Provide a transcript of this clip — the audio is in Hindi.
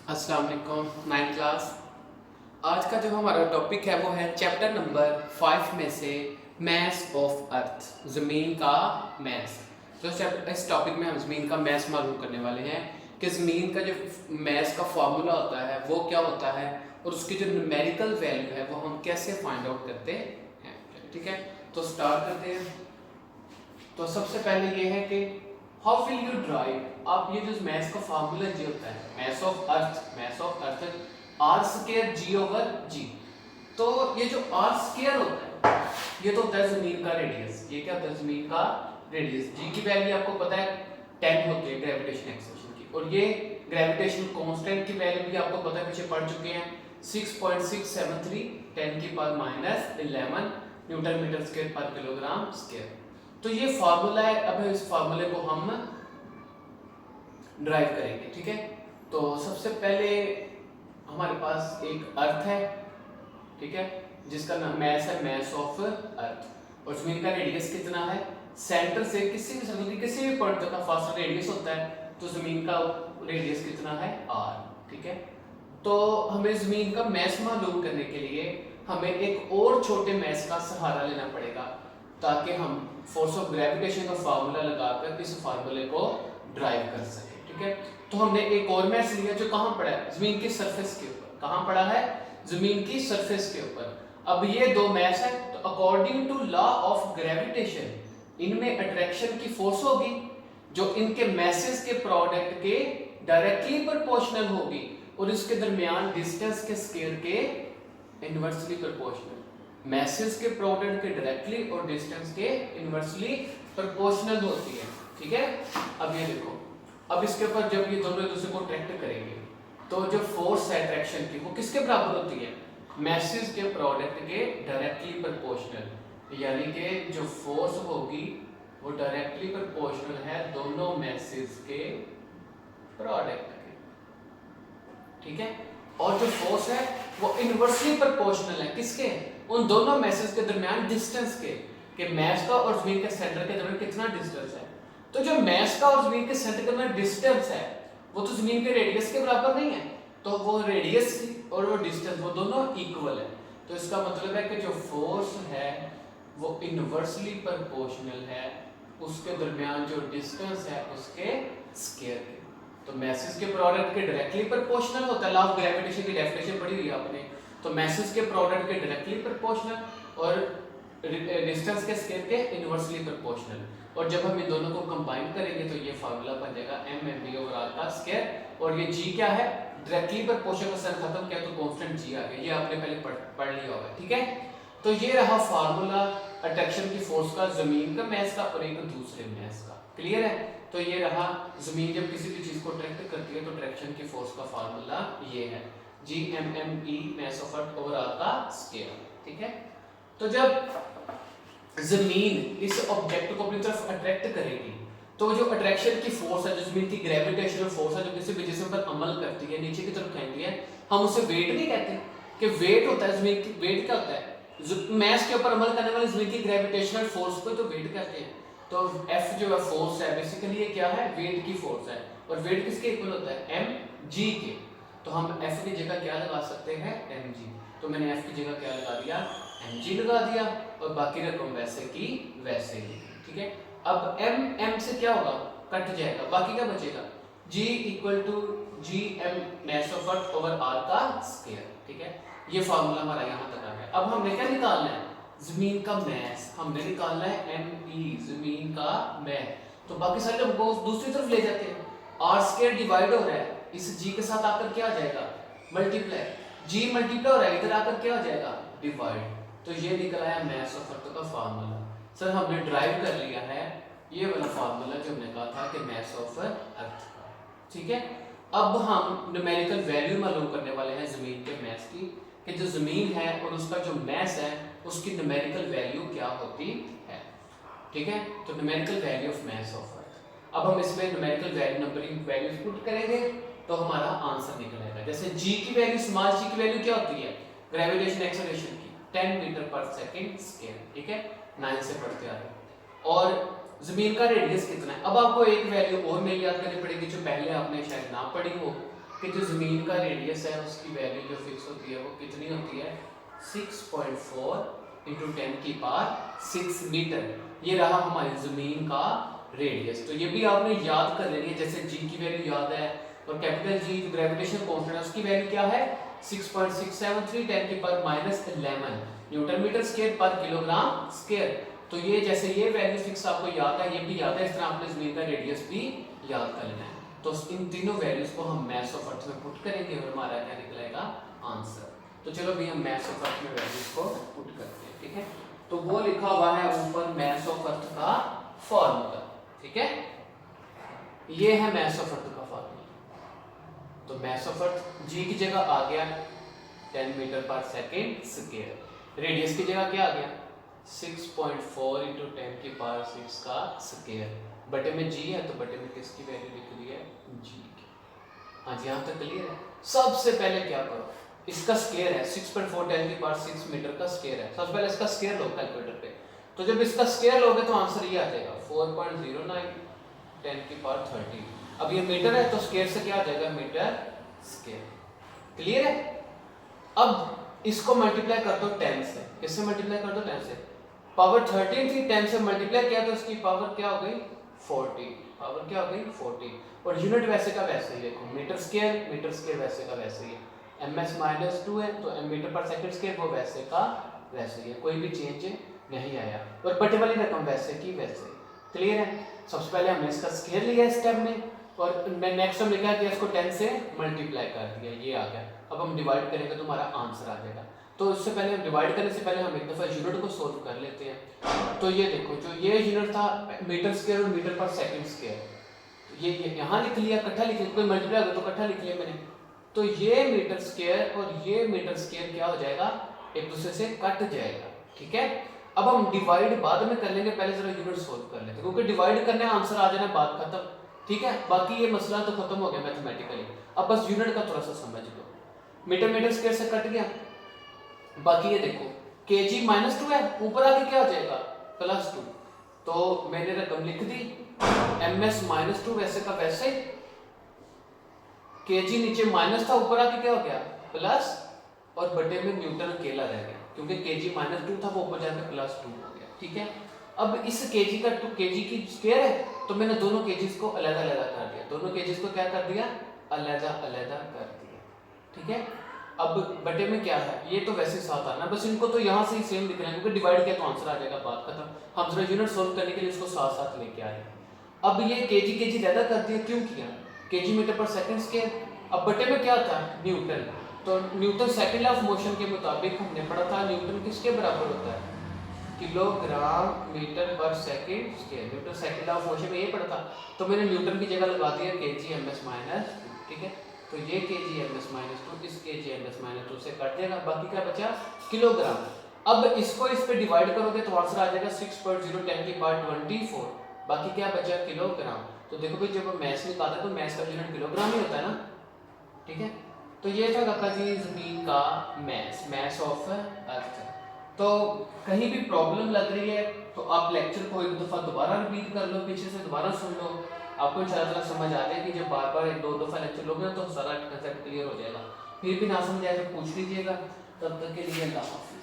अस्सलाम वालेकुम 9th क्लास। आज का जो हमारा टॉपिक है वो है चैप्टर नंबर 5 में से मैस ऑफ अर्थ, ज़मीन का मैस। तो इस टॉपिक में हम ज़मीन का मैस मालूम करने वाले हैं कि ज़मीन का जो मैस का फार्मूला होता है वो क्या होता है और उसकी जो न्यूमेरिकल वैल्यू है वो हम कैसे फाइंड आउट करते हैं। ठीक है, तो स्टार्ट करते हैं। तो सबसे पहले ये है कि हाउ विल यू ड्राइव, आप ये जो मैथ्स का फार्मूला जी होता है maths of earth R square G over G. तो ये जो आर स्क्वायर होता है ये तो होता है जमीन का रेडियस। ये क्या होता है, जमीन का रेडियस। जी की वैल्यू आपको पता है 10 होती है ग्रेविटेशन एक्सेलरेशन की, और ये ग्रेविटेशन कांस्टेंट की वैल्यू भी आपको पता है, पीछे पढ़ चुके हैं 6.673 10 की power minus 11 newton meter square पर किलोग्राम स्क्वायर। तो ये फार्मूला है। अब इस फार्मूले को हम ड्राइव करेंगे। ठीक है, तो सबसे पहले हमारे पास एक अर्थ है, ठीक है, जिसका नाम मैस है, मैस ऑफ अर्थ। और जमीन का रेडियस कितना है, सेंटर से किसी भी सर्कल की किसी भी पॉइंट तक का फासला रेडियस होता है, तो जमीन का रेडियस कितना है आर। ठीक है, तो हमें जमीन का मैस मालूम करने के लिए हमें एक और छोटे मैस का सहारा लेना पड़ेगा ताकि हम फोर्स ऑफ ग्रेविटेशन का फार्मूला लगाकर इस फार्मूले को ड्राइव कर सकें। ठीक है, तो हमने एक और मैस लिया जो कहाँ पड़ा है, जमीन की सरफेस के ऊपर। कहाँ पड़ा है, जमीन की सरफेस के ऊपर। अब ये दो मैस है, तो according to law of gravitation इनमें अट्रैक्शन की फोर्स होगी जो इनके मैसेस के प्रोडक्ट के डायरेक्टली प्रोपोर्शनल होगी, और इसके दरमियान डिस्टेंस के स्केयर के इनवर्सली प्रोपोर्शनल। मैसेस के प्रोडक्ट के डायरेक्टली और डिस्टेंस के इनवर्सली प्रोपोर्शनल होती है। ठीक है, अब ये देखो, अब इसके ऊपर जब ये दोनों एक दूसरे को अट्रैक्ट करेंगे तो जो फोर्स है अट्रैक्शन की वो किसके बराबर होती है, मैसेस के प्रोडक्ट के डायरेक्टली प्रोपोर्शनल। यानी कि जो फोर्स होगी वो डायरेक्टली प्रोपोर्शनल है दोनों मैसेस के प्रोडक्ट के। ठीक है, और जो फोर्स है वो इनवर्सली प्रोपोर्शनल है किसके, उन दोनों मैसेज के दरमियान डिस्टेंस के मैस का और जमीन के सेंटर के दरमियान कितना डिस्टेंस है। तो जो मैस का और जमीन के सेंटर के दरमियान डिस्टेंस है वो तो जमीन के रेडियस के बराबर नहीं है, तो वो रेडियस और वो डिस्टेंस वो दोनों इक्वल है। तो इसका मतलब है कि जो फोर्स है वो इनवर्सली प्रोपोर्शनल है उसके दरमियान जो डिस्टेंस है उसके स्क्वायर के। तो मैसेज के प्रोडक्ट के डायरेक्टली प्रोपोर्शनल होता है, लॉ ऑफ ग्रेविटेशन की डेफिनेशन पढ़ी हुई है आपने। तो मैसेज के प्रोडक्ट के डायरेक्टली प्रोपोर्शनल और डिस्टेंस के स्क्वायर के इनवर्सली प्रोपोर्शनल। और जब हम इन दोनों को कंबाइन करेंगे तो ये फार्मूला बन जाएगा m/v ओवर r का स्क्वायर। और ये g क्या है, डायरेक्टली प्रोपोर्शनल का साइन खत्म किया तो कांस्टेंट g आ गया, ये आपने पहले पढ़ लिया होगा। ठीक है, तो ये रहा फार्मूला अट्रैक्शन की फोर्स का, जमीन का मैस का और एक दूसरे मैस का। क्लियर है, तो ये रहा जमीन जब किसी भी चीज को अट्रैक्ट करती है तो अट्रैक्शन की फोर्स का फार्मूला ये है Gmm mess of earth over r का स्क्वायर। ठीक है, तो जब जमीन इस ऑब्जेक्ट को अपनी तरफ अट्रैक्ट करेगी तो जो अट्रैक्शन की फोर्स है, जो जमीन की ग्रेविटेशनल फोर्स है जो किसी भी जिस्म पर अमल करती है, नीचे की तरफ खींचती है, हम उसे वेट नहीं कहते कि वेट होता है जमीन की। वेट क्या होता है, मैस के ऊपर अमल करने वाली जमीन की ग्रेविटेशनल फोर्स को तो वेट कहते हैं। तो F जो है फोर्स है, बेसिकली ये क्या है, वेट की फोर्स है। और वेट किसके इक्वल होता है, mg के। तो हम F की जगह क्या लगा सकते हैं, mg। तो मैंने F की जगह क्या लगा दिया, mg लगा दिया, और बाकी रकम वैसे की वैसे ही। ठीक है, अब m से क्या होगा, कट जाएगा, बाकी क्या बचेगा, g equal to gm mass of earth over r का स्क्वायर। ठीक है, ये फार्मूला हमारा यहाँ तक आ गया। अब हमने क्या निकालना है, जमीन का मैस हमने निकालना है me, जमीन का मैस। तो बाकी सारे लोग दूसरी तरफ ले जाते हैं, r स्क्वायर डिवाइड हो रहा है, इस g के साथ आकर क्या आ जाएगा, मल्टीप्लाई, g मल्टीप्लाई हो रहा है, इधर आकर क्या हो जाएगा, डिवाइड। तो ये निकल आया मैस ऑफ अर्थ का फार्मूला। सर हमने ड्राइव कर लिया है ये वाला फार्मूला जो हमने कहा था कि मैस ऑफ अर्थ का। ठीक है, अब हम न्यूमेरिकल वैल्यू मालूम करने वाले हैं जमीन के मैस की, कि जो जमीन है और उसका जो मैस है उसकी न्यूमेरिकल वैल्यू क्या होती है। ठीक है, तो numerical value of mass of अर्थ। अब हम इसमें numerical value numbering values put करेंगे तो हमारा आंसर निकलेगा। जैसे g की वैल्यू, स्मॉल g की वैल्यू क्या होती है, ग्रेविटेशन एक्सेलरेशन की 10 मीटर पर सेकंड स्क्वायर। ठीक है, 9 से पढ़ते आ रहे हैं। और जमीन का रेडियस कितना है, अब आपको एक वैल्यू और मेरी याद करनी पड़ेगी जो पहले आपने शायद ना पढ़ी हो, कि जो ज़मीन का रेडियस है उसकी वैल्यू जो फिक्स होती है वो कितनी होती है 6.4 इंटू 10 की पावर 6 मीटर। ये रहा हमारी ज़मीन का रेडियस। तो ये भी आपने याद कर लेनी है, जैसे जी की वैल्यू याद है और कैपिटल जी ग्रेविटेशन कांस्टेंट है उसकी वैल्यू क्या है 6.673 10 की पावर -11 न्यूटन मीटर स्क्वायर पर किलोग्राम स्क्वायर। तो ये जैसे ये वैल्यू फिक्स आपको याद है, ये भी याद है, इस तरह आपने ज़मीन का रेडियस भी याद कर लेना है। तो इन तीनों वैल्यूज को हम मैथ्स ऑफ अर्थ में पुट करेंगे और हमारा क्या निकलेगा आंसर। तो चलो भी हम मैथ्स ऑफ अर्थ में वैल्यूज को पुट करते हैं, ठीक है। तो वो लिखा हुआ है ऊपर मैथ्स ऑफ अर्थ का फॉर्मूला, ठीक है। ये है मैथ्स ऑफ अर्थ का फॉर्मूला। तो मैथ्स ऑफ अर्थ जी की जगह आ गया 10 मीटर पर सेकेंड स्क्वायर, रेडियस की जगह क्या आ गया 6.4 इंटू 10 की पावर 6 का स्क्वायर, बटे में जी है तो बटे में किसकी वैल्यू लिख दी है जी की। हाँ जी, यहाँ तक क्लियर है। सबसे पहले क्या करो, इसका स्क्वायर है 6.4 10 की पावर 6 मीटर का स्क्वायर है, सबसे पहले इसका स्क्वायर लो कैलकुलेटर पे। तो जब इसका स्क्वायर लोगे तो आंसर ये आ जाएगा 4.09 10 की पावर 30। अब ये मीटर है तो स्क्वायर से क्या आ जाएगा मीटर स्क्वायर। क्लियर है। अब इसको मल्टीप्लाई कर दो 10 से, किससे मल्टीप्लाई कर दो 10 से, पावर 13 थी 10 से मल्टीप्लाई किया तो इसकी पावर क्या हो गई 40, पावर क्या हो गई 40। और यूनिट वैसे का वैसे ही देखो मीटर स्क्वायर वैसे का वैसे ही है, ms -2 है तो मीटर पर सेकंड स्क्वायर वो वैसे का वैसे ही है, कोई भी चेंज नहीं आया। और बटे वाली रकम वैसे की वैसे। क्लियर है। सबसे पहले हमने इसका स्क्वायर लिया स्टेप में और नेक्स्ट हम लिखा कि इसको 10 से मल्टीप्लाई कर दिया, ये आ गया। अब हम डिवाइड करेंगे तो हमारा आंसर आ जाएगा। तो इससे पहले हम डिवाइड करने से पहले हम एक दफ़ा यूनिट को सोल्व कर लेते हैं। तो ये देखो जो ये यूनिट था मीटर स्क्वायर और मीटर पर सेकंड स्क्वायर, ये यहाँ लिख लिया, इकट्ठा लिख लिया, कोई मल्टीप्लाई हो तो इकट्ठा लिख लिया मैंने। तो ये मीटर स्क्वायर और ये मीटर स्क्वायर क्या हो जाएगा एक दूसरे से कट जाएगा, ठीक है। अब हम डिवाइड बाद में कर लेंगे, पहले जरा यूनिट सोल्व कर लेते हैं क्योंकि डिवाइड करने आंसर आ जाना बात खत्म, ठीक है। बाकी ये मसला तो खत्म हो गया मैथमेटिकली। अब बस यूनिट का थोड़ा सा समझ लो, मीटर स्क्वायर से कट गया। बाकी ये देखो kg -2 है, ऊपर आके क्या हो जाएगा +2, तो मैंने रकम लिख दी ms -2 वैसे का वैसे, kg नीचे माइनस था ऊपर आके क्या हो गया प्लस, और बटे में न्यूटन अकेला रह गया क्योंकि kg -2 था वो ऊपर जाके +2 हो गया, ठीक है। अब इस kg का 2 kg की स्क्वायर है तो मैंने दोनों kgs को अलग-अलग कर दिया, दोनों kgs को क्या कर दिया अलग-अलग कर दिया, ठीक है। अब बटे में क्या है, ये तो वैसे साथ आना, बस इनको तो यहाँ से ही सेम लिख रहे हैं क्योंकि डिवाइड किया तो आंसर आ जाएगा, बात खत्म। हम जरा यूनिट सोल्व करने के लिए इसको साथ साथ लेके आए। अब ये kg ज्यादा कर दिया, क्यों किया kg मीटर पर सेकंड स्क्वायर। अब बटे में क्या था न्यूटन, तो Newton second law of motion के मुताबिक हमने पढ़ा था न्यूटन किसके बराबर होता है किलोग्राम मीटर पर second square. Newton second law of motion में ये पढ़ा था, तो मैंने न्यूटन की जगह लगा दिया kg ms -2, ठीक है। तो ये kg ms -2 इस kg ms -2 से कट जाएगा, बाकी क्या बचा किलोग्राम। अब इसको इस पे डिवाइड करोगे तो आंसर आ जाएगा 6.0 10 की पावर 24, बाकी क्या बचा किलोग्राम। तो देखो भाई जब मैथ्स निकालते हैं तो मैथ्स का यूनिट किलोग्राम ही होता है ना, ठीक है। तो ये था काका जी ज़मीन का मैथ्स ऑफ अर्थ। तो कहीं भी प्रॉब्लम लग रही है तो आप लेक्चर को एक दफ़ा दोबारा रिपीट कर लो, पीछे से दोबारा सुन लो, आपको इंशाल्लाह समझ आ जाएगी। जब बार बार एक दो दफ़ा लेक्चर लोगे ना तो सारा कंसेप्ट क्लियर हो जाएगा। फिर भी ना समझ आए तो पूछ लीजिएगा। तब तक के लिए अल्लाह हाफ़िज़।